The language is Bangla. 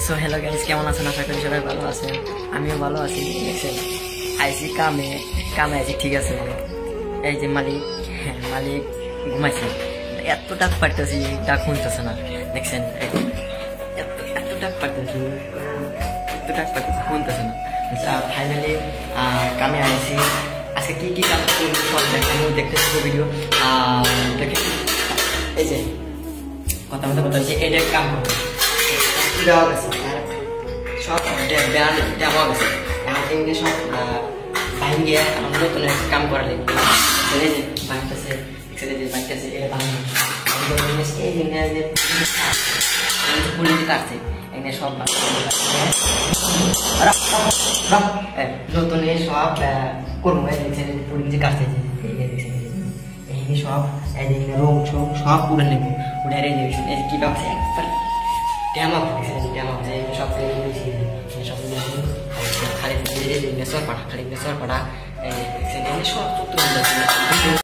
সো হ্যালো গাইস, কেমন আছেন? আশা করি সবাই ভালো আছেন, আমিও ভালো আছি। দেখছেন আইসি কামে আইসি, ঠিক আছে। এই যে মালিক, হ্যাঁ মালিক ঘুমাইছে, এত ডাক পারতেছি, ডাক শুনতেছে না। দেখছেন এত ডাক পারতেছি, শুনতেছে না। ফাইনালি কামে আইসি। আজকে কি কি কাজ করবো সব দেখতে থাকবো ভিডিও। দেখে এই যে কথা হচ্ছে, এটা কাম করবো দেওয়া গেছে, সব দেওয়া গেছে। এখন সব ভাঙিয়ে আমরা নতুন কাম করা লাগবে। এই যে ভাঙতেছে, ভাঙতেছে, এটা ভাঙবে কাটছে, এখানে সব নতুন সব করবো। দেখছেন পুরি যে কাটছে, এখানে সব রং ছোং সব উড়ে নেবো, উড়ে দেখছেন এই কি ভাবছে একবার ড্যামা সব খালি সর পাঠা, সব